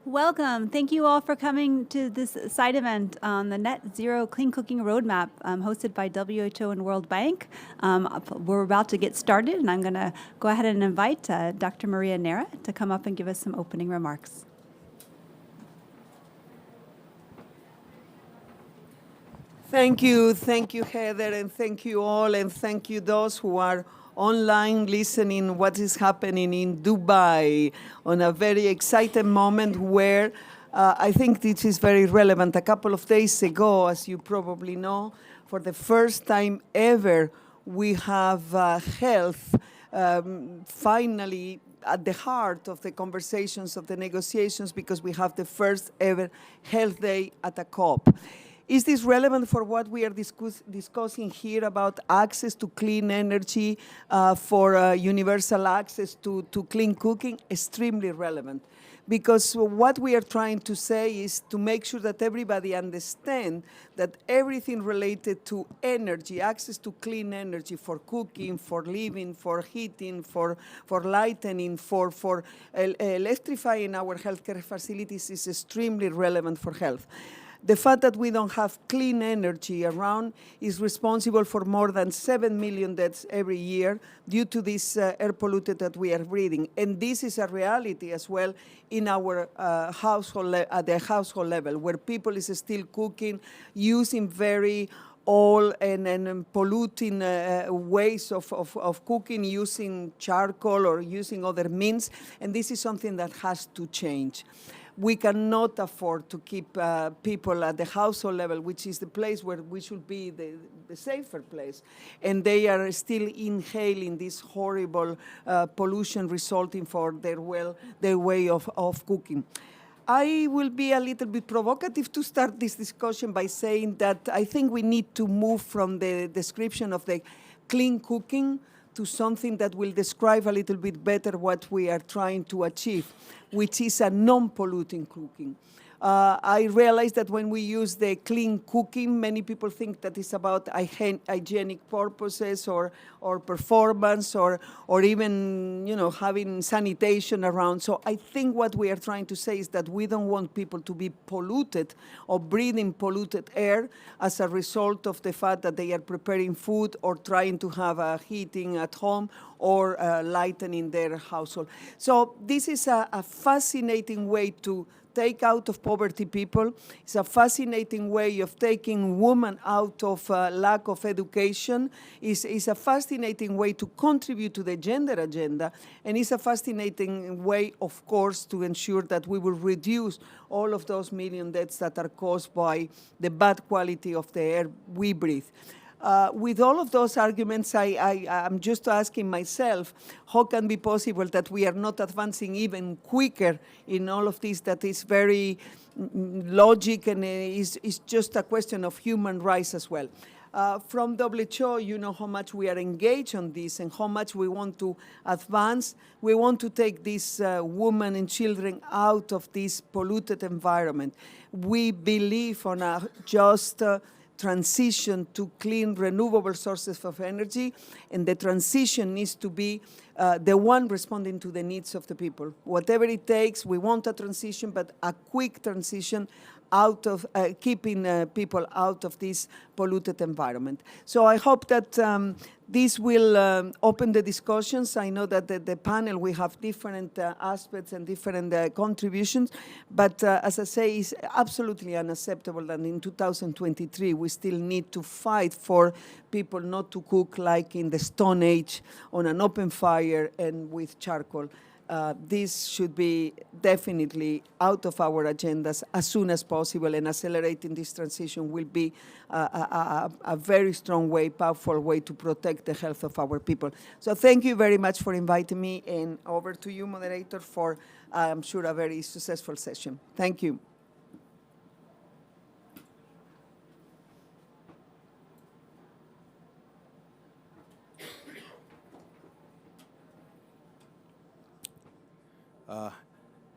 Welcome. Thank you all for coming to this side event on the Net Zero Clean Cooking Roadmap hosted by WHO and World Bank. We're about to get started, and I'm going to go ahead and invite Dr. Maria Nera to come up and give us some opening remarks. Thank you, Heather, and thank you all, and thank you those who are online listening what is happening in Dubai on a very exciting moment where I think this is very relevant. A couple of days ago, as you probably know, for the first time ever, we have health finally at the heart of the conversations, of the negotiations, because we have the first ever health day at a COP. Is this relevant for what we are discussing here about access to clean energy, for universal access to clean cooking? Extremely relevant. Because what we are trying to say is to make sure that everybody understands that everything related to energy, access to clean energy for cooking, for living, for heating, for lighting, for electrifying our healthcare facilities is extremely relevant for health. The fact that we don't have clean energy around is responsible for more than 7 million deaths every year due to this air polluted that we are breathing. And this is a reality as well in our household, at the household level, where people is still cooking using very old and polluting ways of cooking, using charcoal or using other means. And this is something that has to change. We cannot afford to keep people at the household level, which is the place where we should be the safer place. And they are still inhaling this horrible pollution resulting from their way of cooking. I will be a little bit provocative to start this discussion by saying that I think we need to move from the description of the clean cooking to something that will describe a little bit better what we are trying to achieve, which is a non-polluting cooking. I realize that when we use the clean cooking, many people think that it's about hygienic purposes or performance or even having sanitation around. So I think what we are trying to say is that we don't want people to be polluted or breathing polluted air as a result of the fact that they are preparing food or trying to have a heating at home or lighting in their household. So this is a fascinating way to take out of poverty people. It's a fascinating way of taking women out of lack of education. It's a fascinating way to contribute to the gender agenda. And it's a fascinating way, of course, to ensure that we will reduce all of those million deaths that are caused by the bad quality of the air we breathe. With all of those arguments, I'm just asking myself, how can it be possible that we are not advancing even quicker in all of this that is very logic and is just a question of human rights as well? From WHO, you know how much we are engaged on this and how much we want to advance. We want to take these women and children out of this polluted environment. We believe on a just transition to clean, renewable sources of energy, and the transition needs to be the one responding to the needs of the people. Whatever it takes, we want a transition, but a quick transition out of keeping people out of this polluted environment. So I hope that this will open the discussions. I know that the panel, we have different aspects and different contributions, but as I say, it's absolutely unacceptable that in 2023 we still need to fight for people not to cook like in the Stone Age on an open fire and with charcoal. This should be definitely out of our agendas as soon as possible, and accelerating this transition will be a very strong way, powerful way to protect the health of our people. So thank you very much for inviting me, and over to you, moderator, for, I'm sure, a very successful session. Thank you.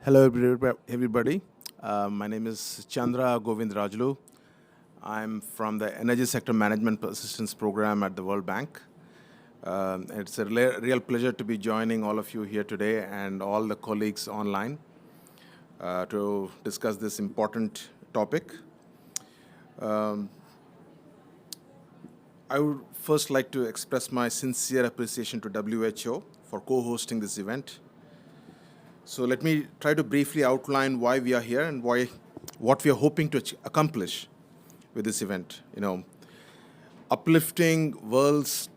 Hello, everybody. My name is Chandra Govindrajulu. I'm from the Energy Sector Management Assistance Program at the World Bank. It's a real pleasure to be joining all of you here today and all the colleagues online. to discuss this important topic. I would first like to express my sincere appreciation to WHO for co-hosting this event. So let me try to briefly outline why we are here and what we are hoping to accomplish with this event. Uplifting world's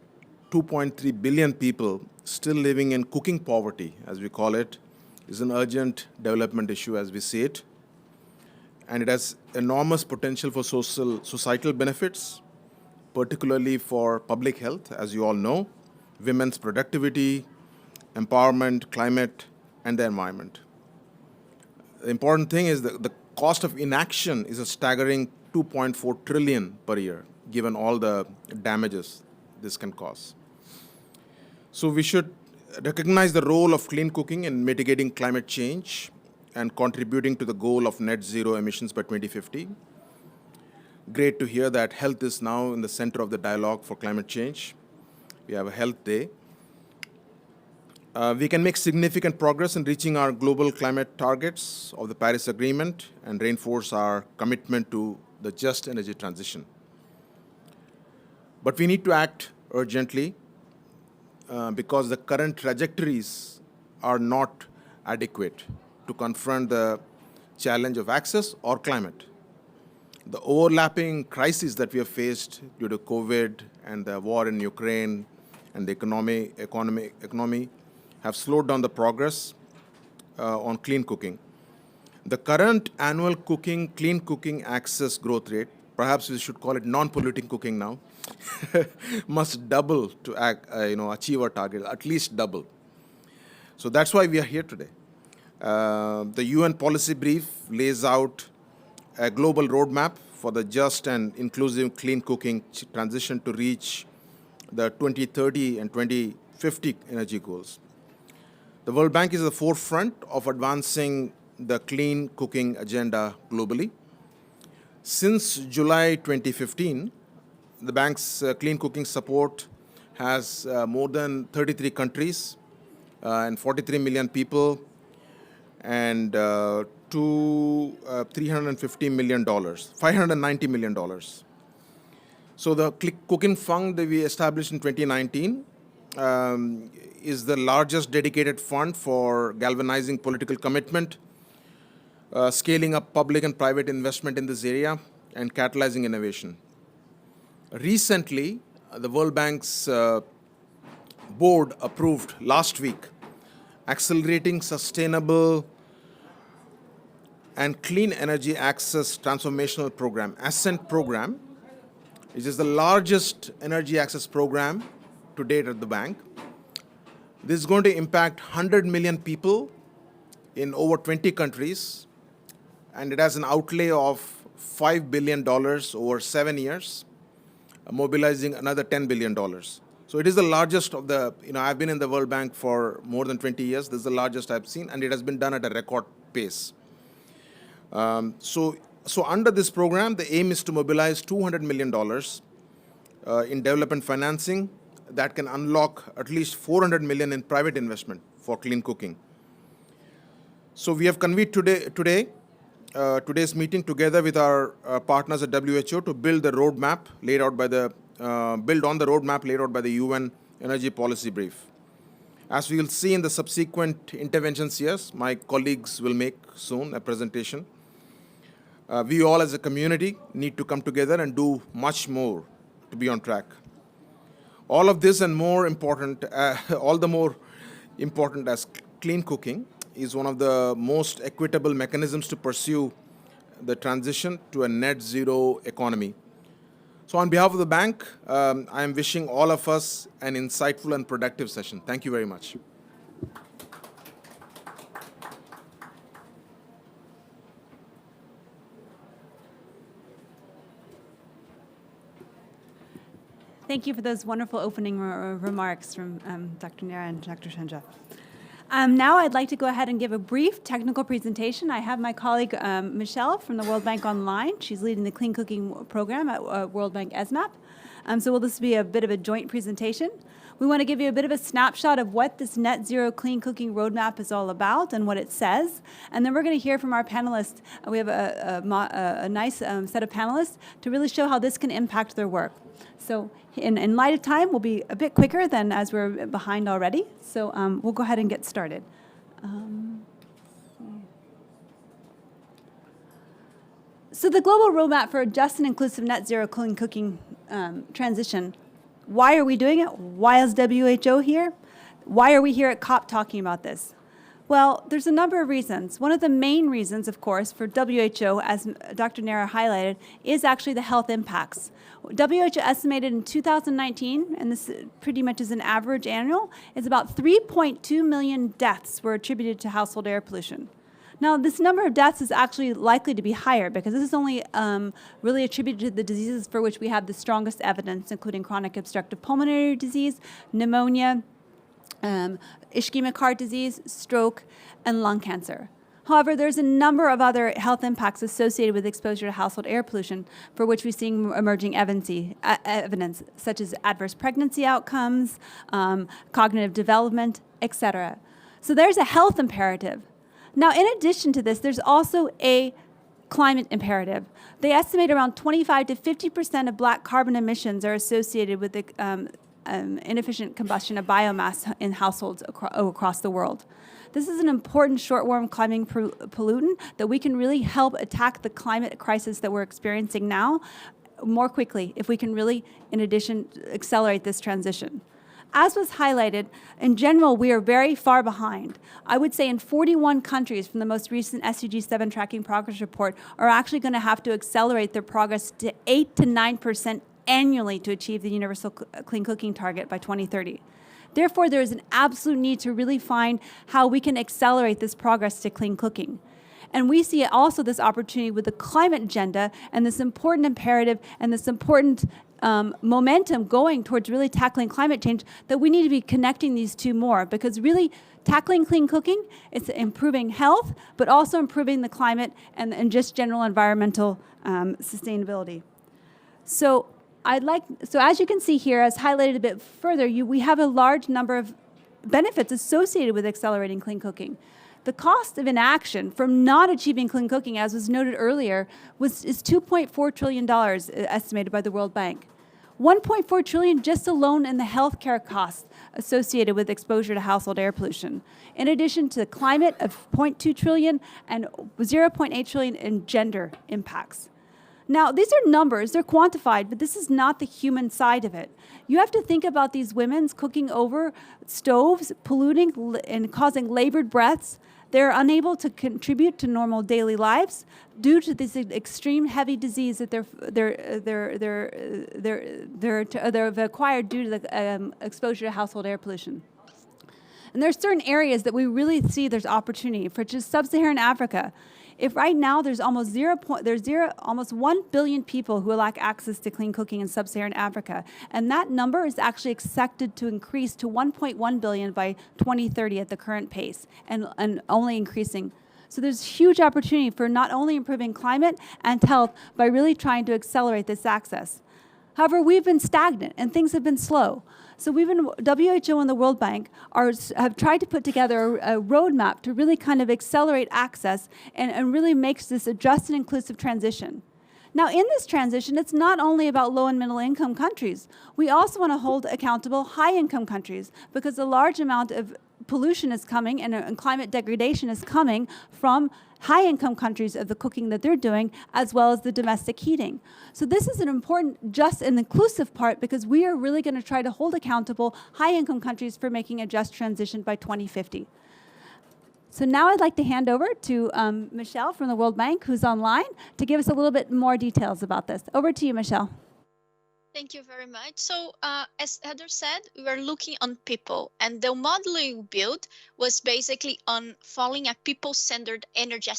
2.3 billion people still living in cooking poverty, as we call it, is an urgent development issue as we see it. And it has enormous potential for societal benefits, particularly for public health, as you all know, women's productivity, empowerment, climate, and the environment. The important thing is that the cost of inaction is a staggering 2.4 trillion per year, given all the damages this can cause. So we should recognize the role of clean cooking in mitigating climate change and contributing to the goal of net zero emissions by 2050. Great to hear that health is now in the center of the dialogue for climate change. We have a health day. We can make significant progress in reaching our global climate targets of the Paris Agreement and reinforce our commitment to the just energy transition. But we need to act urgently because the current trajectories are not adequate to confront the challenge of access or climate. The overlapping crises that we have faced due to COVID and the war in Ukraine and the economy have slowed down the progress on clean cooking. The current annual clean cooking access growth rate, perhaps we should call it non-polluting cooking now, must double to achieve our target, at least double. So that's why we are here today. The UN policy brief lays out a global roadmap for the just and inclusive clean cooking transition to reach the 2030 and 2050 energy goals. The World Bank is at the forefront of advancing the clean cooking agenda globally. Since July 2015, the bank's clean cooking support has more than 33 countries and 43 million people and to $350 million, $590 million. So the cooking fund that we established in 2019 is the largest dedicated fund for galvanizing political commitment, scaling up public and private investment in this area, and catalyzing innovation. Recently, the World Bank's board approved last week Accelerating Sustainable and Clean Energy Access Transformational Program, ASCENT program, which is the largest energy access program to date at the bank. This is going to impact 100 million people in over 20 countries, and it has an outlay of $5 billion over 7 years, mobilizing another $10 billion. So it is the largest of the, I've been in the World Bank for more than 20 years. This is the largest I've seen, and it has been done at a record pace. So under this program, the aim is to mobilize $200 million in development financing that can unlock at least $400 million in private investment for clean cooking. So we have convened today's meeting together with our partners at WHO to build the roadmap laid out by the UN Energy Policy Brief. As we will see in the subsequent interventions here, my colleagues will make soon a presentation. We all as a community need to come together and do much more to be on track. All of this and more important, all the more important as clean cooking is one of the most equitable mechanisms to pursue the transition to a net zero economy. So on behalf of the bank, I am wishing all of us an insightful and productive session. Thank you very much. Thank you for those wonderful opening remarks from Dr. Nera and Dr. Chandra. Now I'd like to go ahead and give a brief technical presentation. I have my colleague Michelle from the World Bank online. She's leading the Clean Cooking program at World Bank ESMAP. So will this be a bit of a joint presentation? We want to give you a bit of a snapshot of what this Net Zero Clean Cooking Roadmap is all about and what it says. And then we're going to hear from our panelists. We have a nice set of panelists to really show how this can impact their work. So in light of time, we'll be a bit quicker than as we're behind already. So we'll go ahead and get started. So the global roadmap for a just and inclusive net zero clean cooking transition. Why are we doing it? Why is WHO here? Why are we here at COP talking about this? Well, there's a number of reasons. One of the main reasons, of course, for WHO, as Dr. Nara highlighted, is actually the health impacts. WHO estimated in 2019, and this pretty much is an average annual, is about 3.2 million deaths were attributed to household air pollution. Now, this number of deaths is actually likely to be higher because this is only really attributed to the diseases for which we have the strongest evidence, including chronic obstructive pulmonary disease, pneumonia, ischemic heart disease, stroke, and lung cancer. However, there's a number of other health impacts associated with exposure to household air pollution for which we're seeing emerging evidence, such as adverse pregnancy outcomes, cognitive development, etc. So there's a health imperative. Now, in addition to this, there's also a climate imperative. They estimate around 25 to 50% of black carbon emissions are associated with the inefficient combustion of biomass in households across the world. This is an important short-warm climbing pollutant that we can really help attack the climate crisis that we're experiencing now more quickly if we can really, in addition, accelerate this transition. As was highlighted, in general, we are very far behind. I would say in 41 countries from the most recent SDG 7 Tracking Progress Report are actually going to have to accelerate their progress to 8 to 9% annually to achieve the universal clean cooking target by 2030. Therefore, there is an absolute need to really find how we can accelerate this progress to clean cooking. And we see also this opportunity with the climate agenda and this important imperative and this important momentum going towards really tackling climate change, that we need to be connecting these two more, because really tackling clean cooking, it's improving health, but also improving the climate and just general environmental sustainability. So as you can see here, as highlighted a bit further, we have a large number of benefits associated with accelerating clean cooking. The cost of inaction from not achieving clean cooking, as was noted earlier, is $2.4 trillion estimated by the World Bank. $1.4 trillion just alone in the healthcare costs associated with exposure to household air pollution, in addition to the climate of $0.2 trillion and $0.8 trillion in gender impacts. Now, these are numbers, they're quantified, but this is not the human side of it. You have to think about these women cooking over stoves, polluting and causing labored breaths. They're unable to contribute to normal daily lives due to this extreme heavy disease that they've acquired due to the exposure to household air pollution. And there's certain areas that we really see there's opportunity for, just sub-Saharan Africa. If right now there's almost 1 billion people who lack access to clean cooking in sub-Saharan Africa, and that number is actually expected to increase to 1.1 billion by 2030 at the current pace, and only increasing. So there's huge opportunity for not only improving climate and health by really trying to accelerate this access. However, we've been stagnant and things have been slow. So WHO and the World Bank have tried to put together a roadmap to really kind of accelerate access and really makes this a just and inclusive transition. Now, in this transition, it's not only about low and middle income countries. We also want to hold accountable high income countries, because a large amount of pollution is coming and climate degradation is coming from high-income countries of the cooking that they're doing, as well as the domestic heating. So this is an important, just and inclusive part, because we are really going to try to hold accountable high-income countries for making a just transition by 2050. So now I'd like to hand over to Michelle from the World Bank, who's online, to give us a little bit more details about this. Over to you, Michelle. Thank you very much. So as Heather said, we were looking on people, and the model we built was basically on following a people-centered energy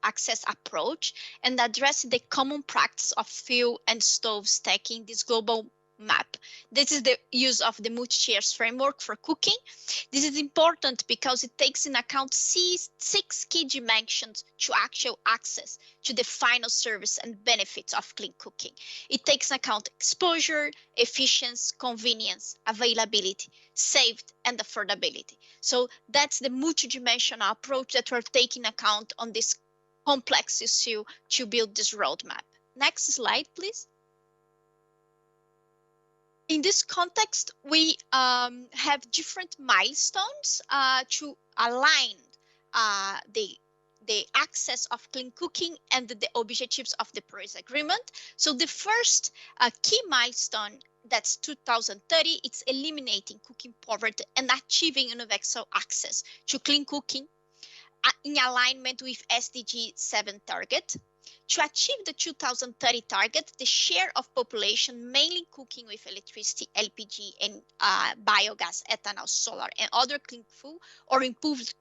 access approach and addressing the common practice of fuel and stove stacking, this global map. This is the use of the multi-tiers framework for cooking. This is important because it takes in account six key dimensions to actual access to the final service and benefits of clean cooking. It takes in account exposure, efficiency, convenience, availability, safety, and affordability. So that's the multidimensional approach that we're taking account on this complex issue to build this roadmap. Next slide, please. In this context, we have different milestones to align the access of clean cooking and the objectives of the Paris Agreement. So the first key milestone, that's 2030, it's eliminating cooking poverty and achieving universal access to clean cooking in alignment with SDG 7 target. To achieve the 2030 target, the share of population mainly cooking with electricity, LPG, and biogas, ethanol, solar, and other clean fuel or improved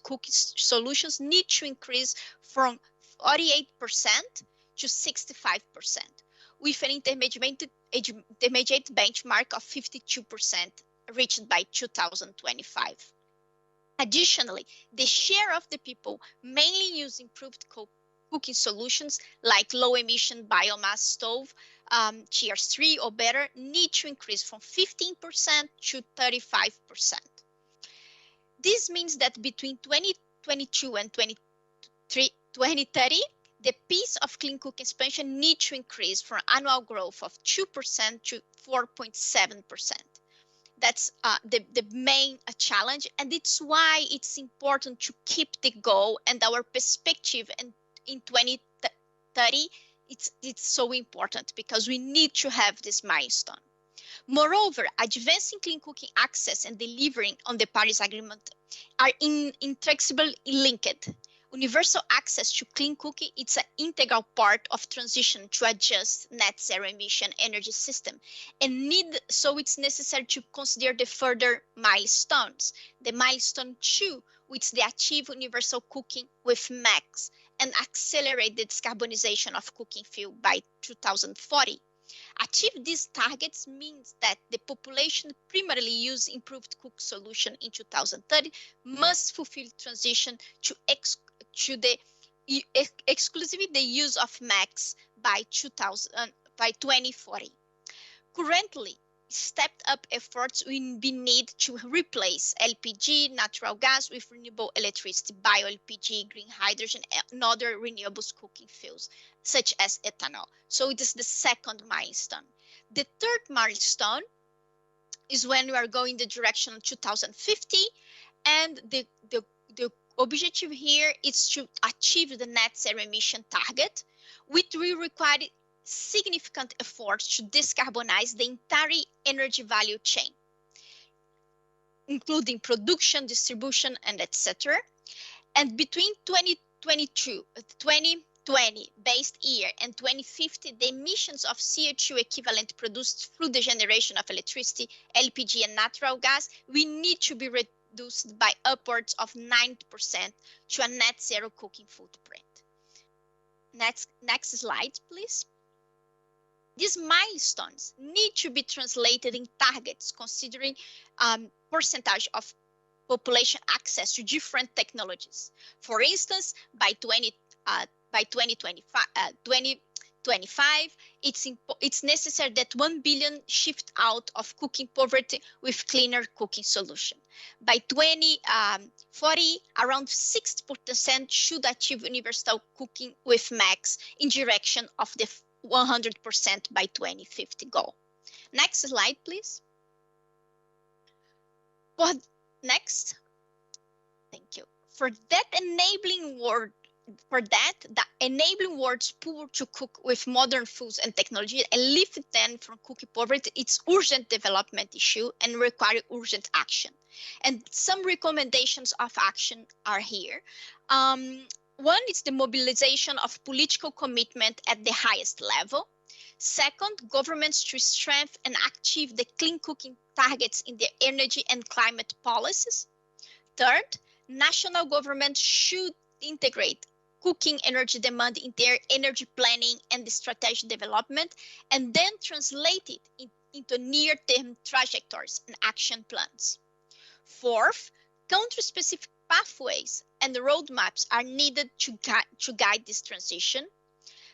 cooking solutions need to increase from 48% to 65%, with an intermediate benchmark of 52% reached by 2025. Additionally, the share of the people mainly use improved cooking solutions like low-emission biomass stove, tiers 3 or better, need to increase from 15% to 35%. This means that between 2022 and 2030, the pace of clean cooking expansion needs to increase from annual growth of 2% to 4.7%. That's the main challenge, and it's why it's important to keep the goal and our perspective. And in 2030, it's so important because we need to have this milestone. Moreover, advancing clean cooking access and delivering on the Paris Agreement are inextricably linked. Universal access to clean cooking is an integral part of transition to a just net zero emission energy system, and so it's necessary to consider the further milestones. The milestone 2, which the achieve universal cooking with max and accelerate the decarbonization of cooking fuel by 2040. Achieve these targets means that the population primarily use improved cook solution in 2030 must fulfill transition to exclusively the use of max by 2040. Currently, stepped up efforts will be needed to replace LPG, natural gas with renewable electricity, bio-LPG, green hydrogen, and other renewable cooking fuels, such as ethanol. So it is the second milestone. The third milestone is when we are going the direction of 2050, and the objective here is to achieve the net zero emission target, which will require significant efforts to decarbonize the entire energy value chain, including production, distribution, and etc. And between 2020 base year and 2050, the emissions of CO2 equivalent produced through the generation of electricity, LPG, and natural gas will need to be reduced by upwards of 90% to a net zero cooking footprint. Next slide, please. These milestones need to be translated in targets considering percentage of population access to different technologies. For instance, by 2025, it's necessary that 1 billion shift out of cooking poverty with cleaner cooking solution. By 2040, around 60% should achieve universal cooking with max in direction of the 100% by 2050 goal. Next slide, please. Next. Thank you. For that the enabling words poor to cook with modern foods and technology and lift them from cooking poverty, it's urgent development issue and require urgent action. And some recommendations of action are here. One is the mobilization of political commitment at the highest level. Second, governments to strengthen and achieve the clean cooking targets in their energy and climate policies. Third, national governments should integrate cooking energy demand in their energy planning and the strategy development, and then translate it into near-term trajectories and action plans. Fourth, country-specific pathways and roadmaps are needed to guide this transition.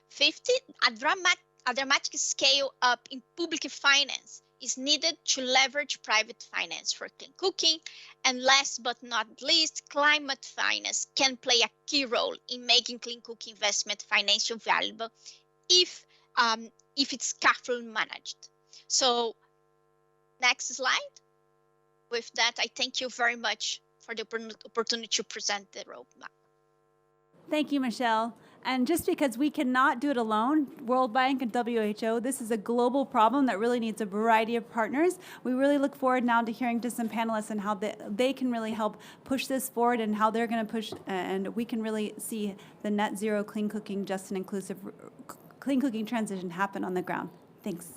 Fifth, a dramatic scale up in public finance is needed to leverage private finance for clean cooking. And last but not least, climate finance can play a key role in making clean cooking investment financially valuable if it's carefully managed. So next slide. With that, I thank you very much for the opportunity to present the roadmap. Thank you, Michelle. And just because we cannot do it alone, World Bank and WHO, this is a global problem that really needs a variety of partners. We really look forward now to hearing to some panelists and how they can really help push this forward and how they're going to push, and we can really see the net zero clean cooking, just and inclusive clean cooking transition happen on the ground. Thanks.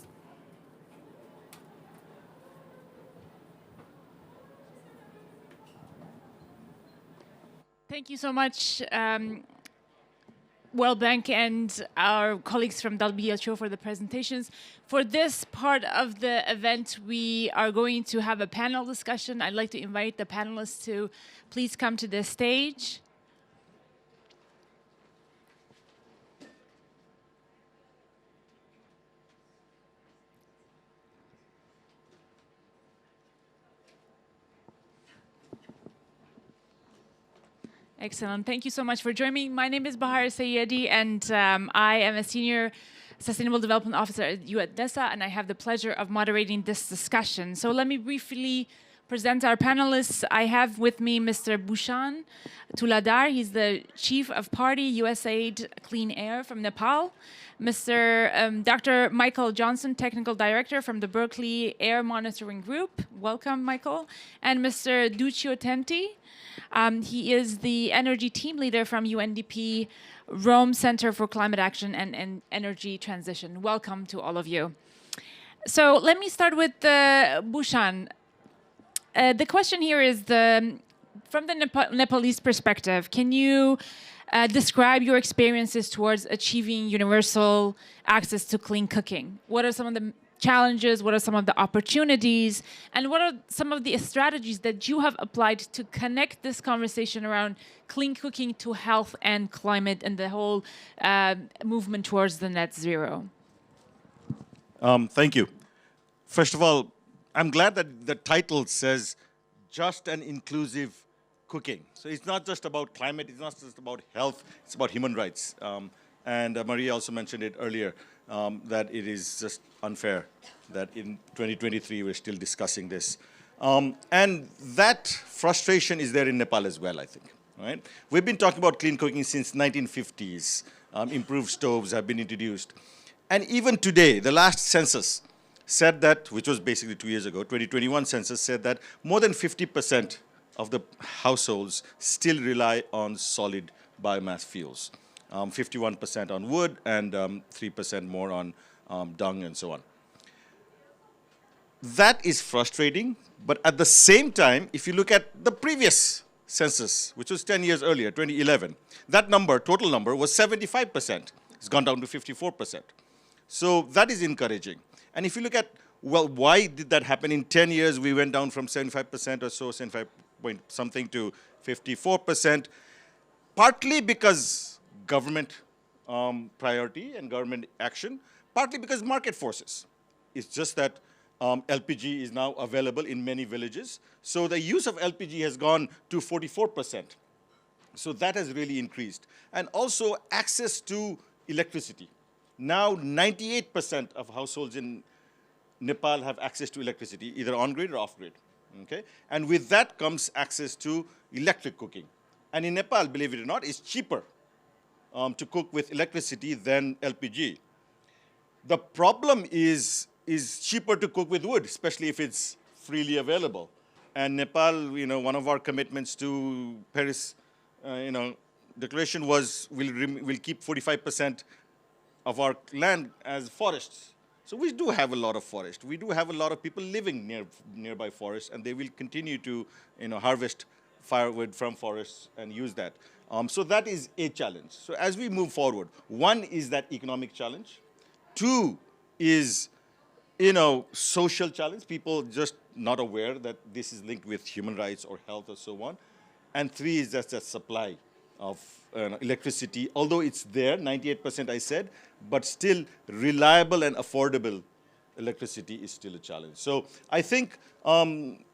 Thank you so much, World Bank and our colleagues from WHO for the presentations. For this part of the event, we are going to have a panel discussion. I'd like to invite the panelists to please come to the stage. Excellent. Thank you so much for joining me. My name is Bahar Sayedi, and I am a Senior Sustainable Development Officer at DESA, and I have the pleasure of moderating this discussion. So let me briefly present our panelists. I have with me Mr. Bhushan Tuladar. He's the Chief of Party, USAID Clean Air from Nepal. Mr. Dr. Michael Johnson, Technical Director from the Berkeley Air Monitoring Group. Welcome, Michael. And Mr. Duccio Tenti. He is the energy team leader from UNDP Rome Center for Climate Action and Energy Transition. Welcome to all of you. So let me start with Bhushan. The question here is, from the Nepalese perspective, can you describe your experiences towards achieving universal access to clean cooking? What are some of the challenges? What are some of the opportunities? And what are some of the strategies that you have applied to connect this conversation around clean cooking to health and climate and the whole movement towards the net zero? Thank you. First of all, I'm glad that the title says just and inclusive cooking. So it's not just about climate, it's not just about health, it's about human rights. And Maria also mentioned it earlier, that it is just unfair that in 2023 we're still discussing this. And that frustration is there in Nepal as well, I think. Right? We've been talking about clean cooking since 1950s. Improved stoves have been introduced. And even today, the last census said that, which was basically 2 years ago, 2021 census said that more than 50% of the households still rely on solid biomass fuels. 51% on wood and 3% more on dung and so on. That is frustrating, but at the same time, if you look at the previous census, which was 10 years earlier, 2011, that number, total number, was 75%. It's gone down to 54%. So that is encouraging. And if you look at, well, why did that happen? In 10 years, we went down from 75% or so, 75 point something to 54%, partly because government priority and government action, partly because market forces. It's just that LPG is now available in many villages. So the use of LPG has gone to 44%. So that has really increased. And also access to electricity. Now 98% of households in Nepal have access to electricity, either on-grid or off-grid. Okay? And with that comes access to electric cooking. And in Nepal, believe it or not, it's cheaper to cook with electricity than LPG. The problem is cheaper to cook with wood, especially if it's freely available. And Nepal, one of our commitments to Paris, declaration was we'll keep 45% of our land as forests. So we do have a lot of forest. We do have a lot of people living nearby forests, and they will continue to harvest firewood from forests and use that. So that is a challenge. So as we move forward, one is that economic challenge. Two is, social challenge. People just not aware that this is linked with human rights or health or so on. And three is just the supply of electricity, although it's there, 98% I said, but still reliable and affordable electricity is still a challenge. So I think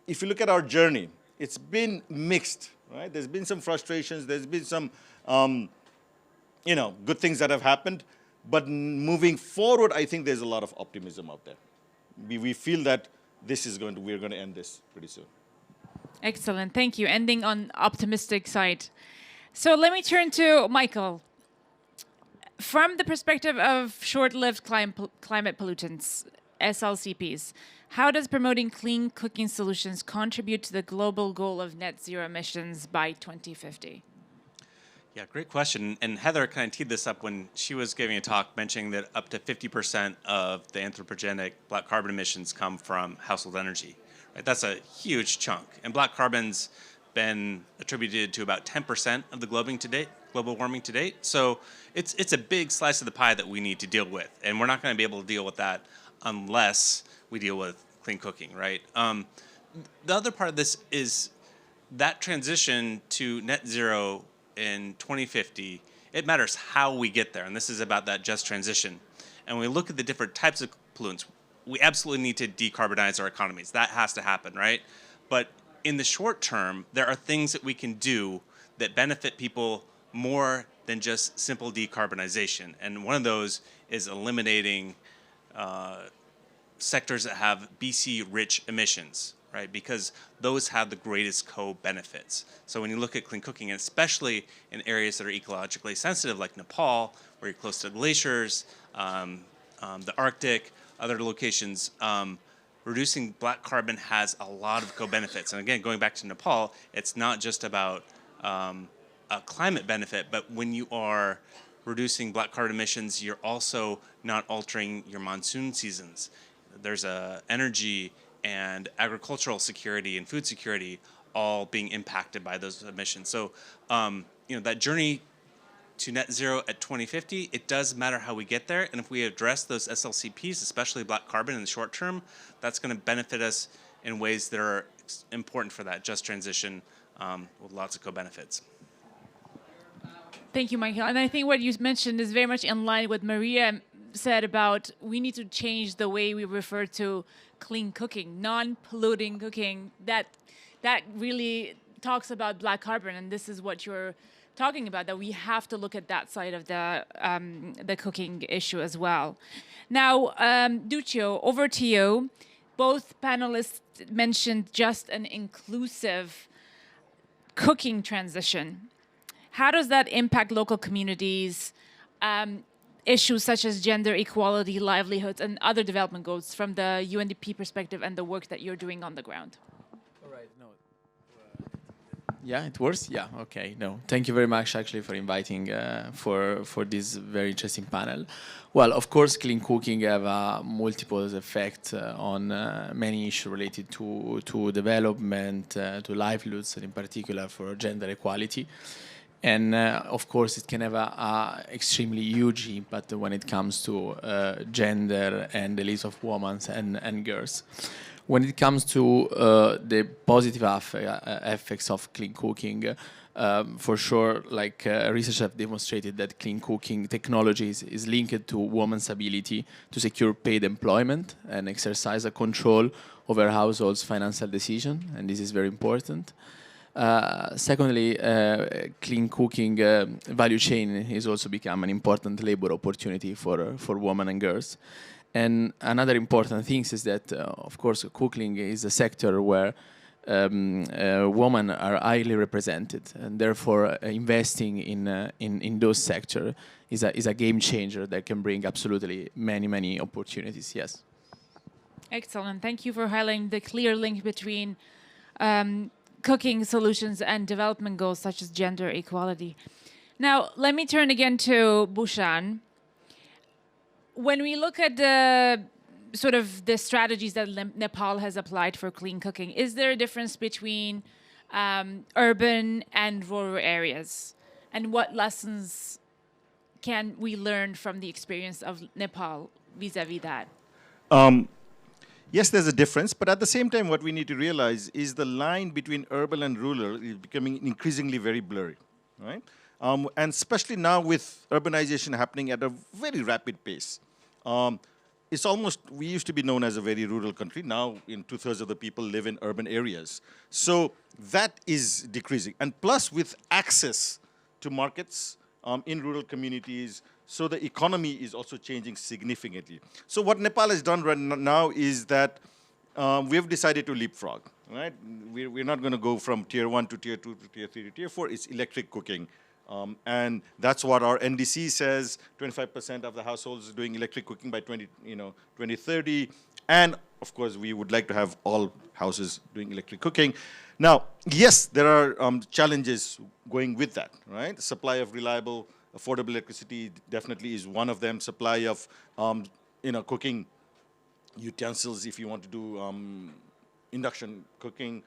if you look at our journey, it's been mixed, right? There's been some frustrations, there's been some, good things that have happened, but moving forward, I think there's a lot of optimism out there. We feel that we're going to end this pretty soon. Excellent. Thank you. Ending on optimistic side. So let me turn to Michael. From the perspective of short-lived climate pollutants, SLCPs, how does promoting clean cooking solutions contribute to the global goal of net zero emissions by 2050? Yeah, great question. And Heather kind of teed this up when she was giving a talk mentioning that up to 50% of the anthropogenic black carbon emissions come from household energy. Right? That's a huge chunk. And black carbon's been attributed to about 10% of the global warming to date. So it's a big slice of the pie that we need to deal with. And we're not going to be able to deal with that unless we deal with clean cooking, right? The other part of this is that transition to net zero in 2050, it matters how we get there. And this is about that just transition. And when we look at the different types of pollutants, we absolutely need to decarbonize our economies. That has to happen, right? But in the short term, there are things that we can do that benefit people more than just simple decarbonization. And one of those is eliminating sectors that have BC-rich emissions, right? Because those have the greatest co-benefits. So when you look at clean cooking, and especially in areas that are ecologically sensitive, like Nepal, where you're close to glaciers, the Arctic, other locations, reducing black carbon has a lot of co-benefits. And again, going back to Nepal, it's not just about a climate benefit, but when you are reducing black carbon emissions, you're also not altering your monsoon seasons. There's energy and agricultural security and food security all being impacted by those emissions. So, that journey to net zero at 2050, it does matter how we get there. And if we address those SLCPs, especially black carbon in the short term, that's going to benefit us in ways that are important for that just transition with lots of co-benefits. Thank you, Michael. And I think what you mentioned is very much in line with Maria said about we need to change the way we refer to clean cooking, non-polluting cooking. That really talks about black carbon, and this is what you're talking about, that we have to look at that side of the cooking issue as well. Now, Duccio, over to you. Both panelists mentioned just an inclusive cooking transition. How does that impact local communities, issues such as gender equality, livelihoods, and other development goals from the UNDP perspective and the work that you're doing on the ground? All right. No. Yeah, it works. Yeah. Okay. No. Thank you very much, actually, for inviting for this very interesting panel. Well, of course, clean cooking have a multiple effect on many issues related to development, to livelihoods, and in particular for gender equality. And of course, it can have a extremely huge impact when it comes to gender and the lives of women and girls. When it comes to the positive effects of clean cooking, for sure, research have demonstrated that clean cooking technologies is linked to women's ability to secure paid employment and exercise a control over households' financial decisions, and this is very important. Secondly, clean cooking value chain has also become an important labor opportunity for women and girls. And another important thing is that, of course, cooking is a sector where women are highly represented, and therefore investing in those sectors is a game changer that can bring absolutely many opportunities. Yes. Excellent. Thank you for highlighting the clear link between cooking solutions and development goals such as gender equality. Now, let me turn again to Bhushan. When we look at the strategies that Nepal has applied for clean cooking, is there a difference between urban and rural areas? And what lessons can we learn from the experience of Nepal vis-a-vis that? Yes, there's a difference, but at the same time, what we need to realize is the line between urban and rural is becoming increasingly very blurry, right? And especially now with urbanization happening at a very rapid pace. It's almost, we used to be known as a very rural country. Now, 2/3 of the people live in urban areas. So that is decreasing. And plus, with access to markets in rural communities, so the economy is also changing significantly. So what Nepal has done right now is that we have decided to leapfrog, right? We're not going to go from tier 1 to tier 2 to tier 3 to tier 4. It's electric cooking. And that's what our NDC says, 25% of the households doing electric cooking by 2030. And of course, we would like to have all houses doing electric cooking. Now, yes, there are challenges going with that, right? Supply of reliable, affordable electricity definitely is one of them. Supply of, cooking utensils if you want to do induction cooking,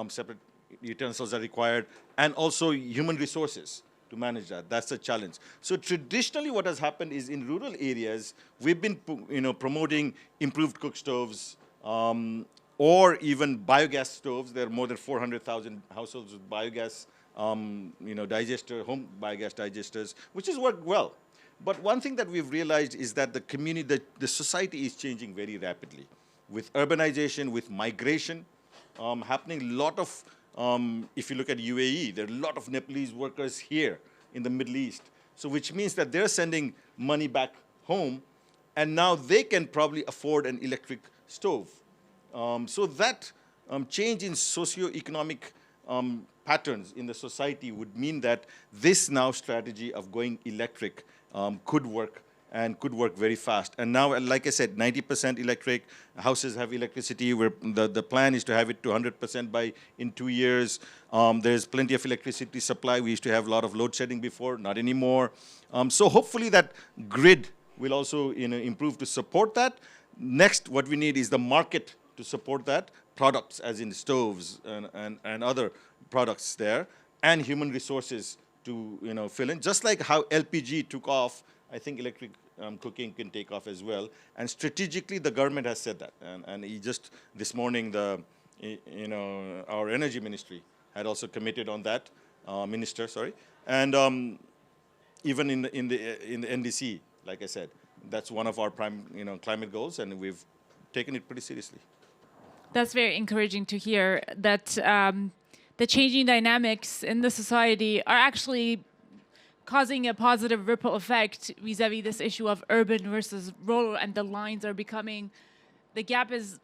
separate utensils are required, and also human resources to manage that. That's a challenge. So traditionally what has happened is in rural areas, we've been promoting improved cook stoves, or even biogas stoves. There are more than 400,000 households with biogas home biogas digesters, which has worked well. But one thing that we've realized is that the community, the society is changing very rapidly. With urbanization, with migration happening, a lot of, if you look at UAE, there are a lot of Nepalese workers here in the Middle East. So which means that they're sending money back home, and now they can probably afford an electric stove. So that change in socioeconomic patterns in the society would mean that this now strategy of going electric could work, and could work very fast. And now, like I said, 90% electric, houses have electricity. The plan is to have it to 100% in 2 years. There's plenty of electricity supply. We used to have a lot of load shedding before, not anymore. So hopefully that grid will also improve to support that. Next, what we need is the market to support that, products as in stoves and other products there, and human resources to fill in. Just like how LPG took off, I think electric cooking can take off as well. And strategically, the government has said that. And this morning, our energy ministry had also committed on that, minister, sorry. And even in the NDC, like I said, that's one of our prime climate goals, and we've taken it pretty seriously. That's very encouraging to hear that the changing dynamics in the society are actually causing a positive ripple effect vis-a-vis this issue of urban versus rural, and the lines are becoming, the gap is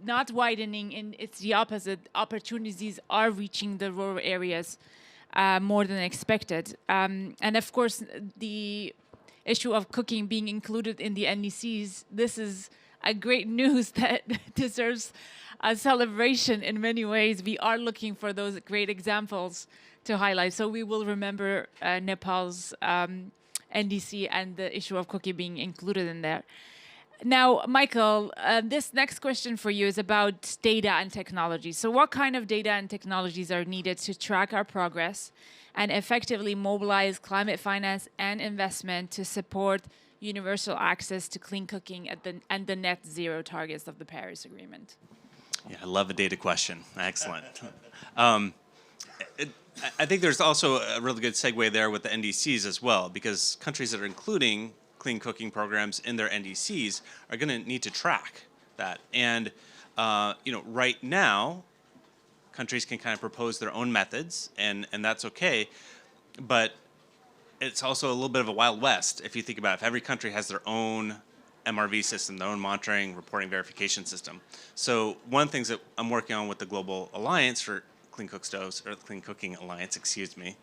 not widening, and it's the opposite. Opportunities are reaching the rural areas more than expected. And of course, the issue of cooking being included in the NDCs, this is a great news that deserves a celebration in many ways. We are looking for those great examples to highlight. So we will remember Nepal's NDC and the issue of cooking being included in there. Now, Michael, this next question for you is about data and technology. So what kind of data and technologies are needed to track our progress and effectively mobilize climate finance and investment to support universal access to clean cooking and the net zero targets of the Paris Agreement? Yeah, I love a data question. Excellent. I think there's also a really good segue there with the NDCs as well, because countries that are including clean cooking programs in their NDCs are going to need to track that. And right now, countries can kind of propose their own methods, and that's okay. But it's also a little bit of a Wild West if you think about it. If every country has their own MRV system, their own monitoring, reporting, verification system. So one of the things that I'm working on with the Global Alliance for Clean Cook Stoves, or Clean Cooking Alliance, excuse me,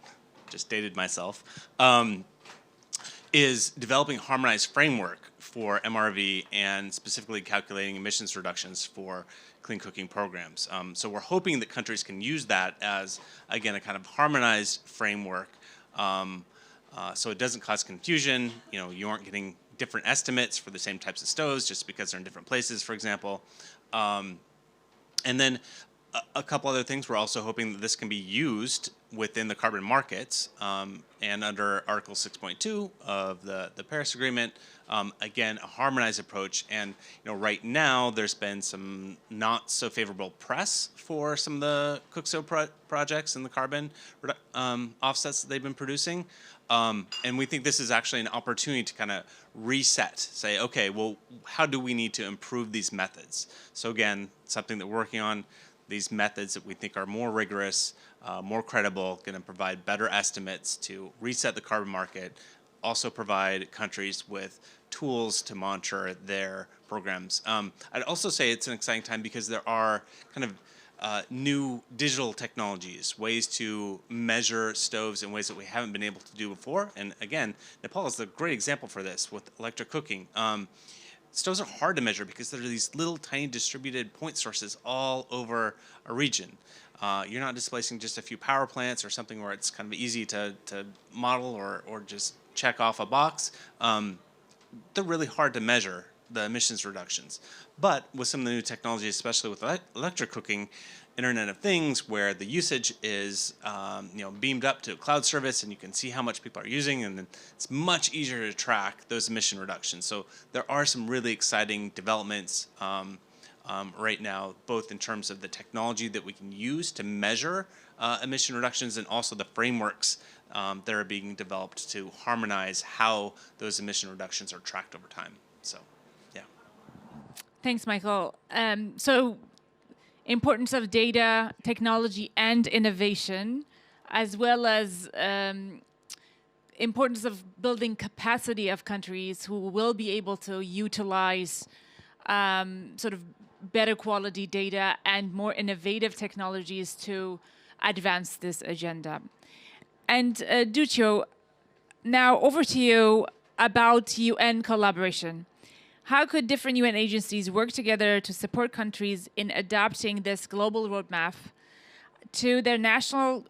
just dated myself, is developing a harmonized framework for MRV and specifically calculating emissions reductions for clean cooking programs. So we're hoping that countries can use that as, again, a kind of harmonized framework, so it doesn't cause confusion. You aren't getting different estimates for the same types of stoves just because they're in different places, for example. And then a couple other things. We're also hoping that this can be used within the carbon markets and under Article 6.2 of the Paris Agreement. Again, a harmonized approach. And right now there's been some not so favorable press for some of the cook-stove projects and the carbon offsets that they've been producing. And we think this is actually an opportunity to kind of reset, say, okay, well, how do we need to improve these methods? So again, something that we're working on, these methods that we think are more rigorous, more credible, going to provide better estimates to reset the carbon market, also provide countries with tools to monitor their programs. I'd also say it's an exciting time because there are kind of new digital technologies, ways to measure stoves in ways that we haven't been able to do before. And again, Nepal is a great example for this with electric cooking. Stoves are hard to measure because there are these little tiny distributed point sources all over a region. You're not displacing just a few power plants or something where it's kind of easy to model or just check off a box. They're really hard to measure, the emissions reductions. But with some of the new technology, especially with electric cooking, Internet of Things, where the usage is beamed up to a cloud service and you can see how much people are using, and then it's much easier to track those emission reductions. So there are some really exciting developments right now, both in terms of the technology that we can use to measure emission reductions and also the frameworks that are being developed to harmonize how those emission reductions are tracked over time. So, yeah. Thanks, Michael. So, importance of data, technology, and innovation, as well as importance of building capacity of countries who will be able to utilize sort of better quality data and more innovative technologies to advance this agenda. And Duccio, now over to you about UN collaboration. How could different UN agencies work together to support countries in adapting this global roadmap to their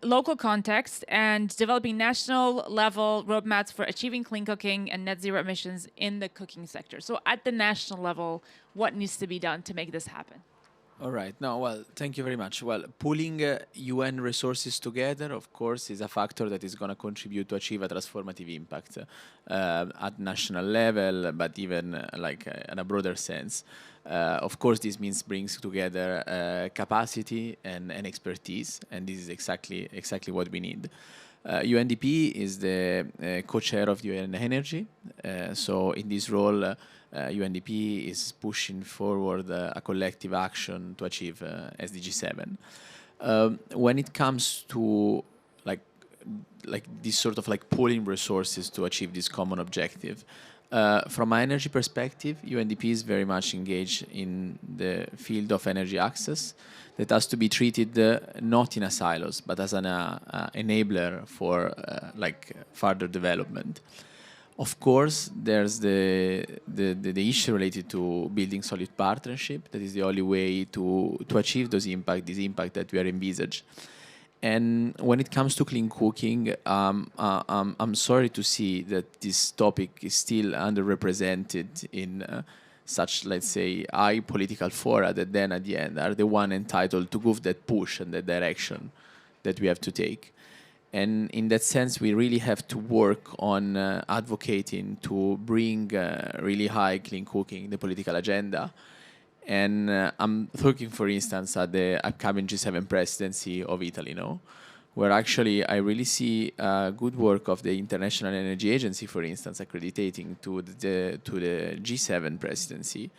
local context and developing national level roadmaps for achieving clean cooking and net zero emissions in the cooking sector? So at the national level, what needs to be done to make this happen? All right. No, well, thank you very much. Well, pulling UN resources together, of course, is a factor that is going to contribute to achieve a transformative impact at national level, but even in a broader sense. Of course, this means brings together capacity and expertise, and this is exactly what we need. UNDP is the co-chair of UN Energy, so in this role, UNDP is pushing forward a collective action to achieve SDG 7. When it comes to this sort of pooling resources to achieve this common objective, from an energy perspective, UNDP is very much engaged in the field of energy access that has to be treated not in a silos, but as an enabler for further development. Of course, there's the issue related to building solid partnership. That is the only way to achieve this impact that we are envisaged. And when it comes to clean cooking, I'm sorry to see that this topic is still underrepresented in such, let's say, high political fora that then at the end are the one entitled to give that push and the direction that we have to take. And in that sense, we really have to work on advocating to bring really high clean cooking in the political agenda. And I'm looking, for instance, at the upcoming G7 presidency of Italy, where actually I really see good work of the International Energy Agency, for instance, accrediting to the G7 presidency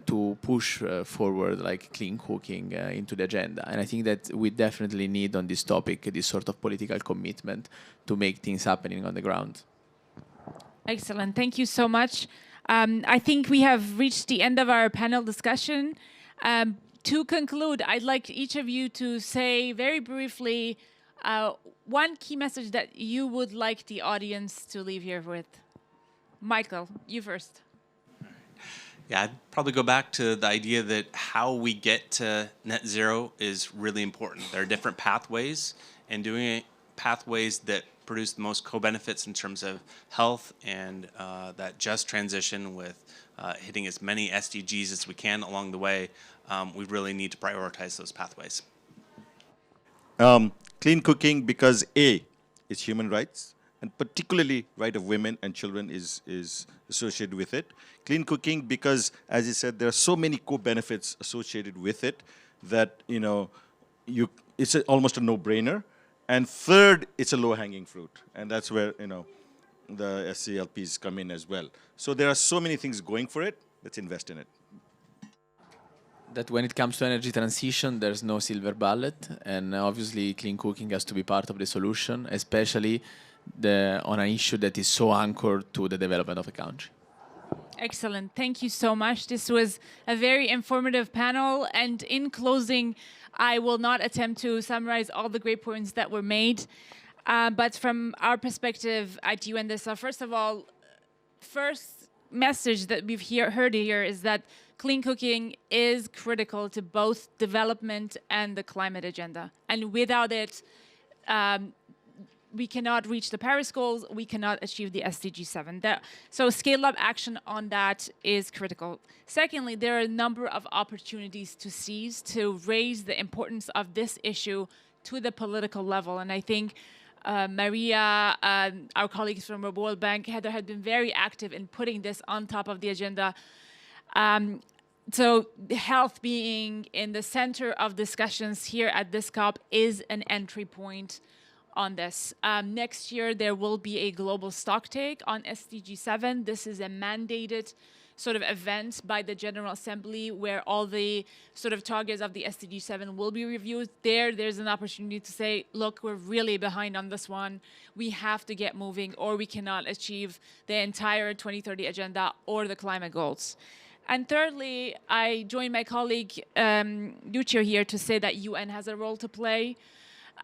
to push forward clean cooking into the agenda. And I think that we definitely need on this topic this sort of political commitment to make things happening on the ground. Excellent. Thank you so much. I think we have reached the end of our panel discussion. To conclude, I'd like each of you to say very briefly one key message that you would like the audience to leave here with. Michael, you first. Yeah, I'd probably go back to the idea that how we get to net zero is really important. There are different pathways, and doing pathways that produce the most co-benefits in terms of health and that just transition with hitting as many SDGs as we can along the way, we really need to prioritize those pathways. Clean cooking because A, it's human rights, and particularly right of women and children is associated with it. Clean cooking because, as you said, there are so many co-benefits associated with it that, it's almost a no-brainer. And third, it's a low-hanging fruit, and that's where, the SCLPs come in as well. So there are so many things going for it. Let's invest in it. That when it comes to energy transition, there's no silver bullet, and obviously clean cooking has to be part of the solution, especially on an issue that is so anchored to the development of a country. Excellent. Thank you so much. This was a very informative panel. And in closing, I will not attempt to summarize all the great points that were made. But from our perspective at UNDESA, first of all, first message that we've heard here is that clean cooking is critical to both development and the climate agenda. And without it, we cannot reach the Paris goals, we cannot achieve the SDG 7. So scale-up action on that is critical. Secondly, there are a number of opportunities to seize to raise the importance of this issue to the political level. And I think Maria, our colleagues from the World Bank, Heather, have been very active in putting this on top of the agenda. So health being in the center of discussions here at this COP is an entry point on this. Next year, there will be a global stocktake on SDG 7. This is a mandated sort of event by the General Assembly where all the sort of targets of the SDG 7 will be reviewed. There's an opportunity to say, look, we're really behind on this one. We have to get moving or we cannot achieve the entire 2030 agenda or the climate goals. And thirdly, I join my colleague Lucio here to say that UN has a role to play.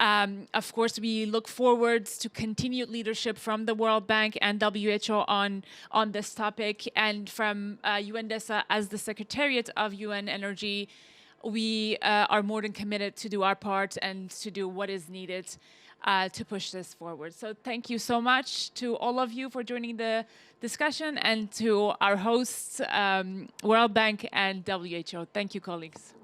Of course, we look forward to continued leadership from the World Bank and WHO on this topic. And from UNDESA as the Secretariat of UN Energy, we are more than committed to do our part and to do what is needed to push this forward. So thank you so much to all of you for joining the discussion and to our hosts, World Bank and WHO. Thank you, colleagues.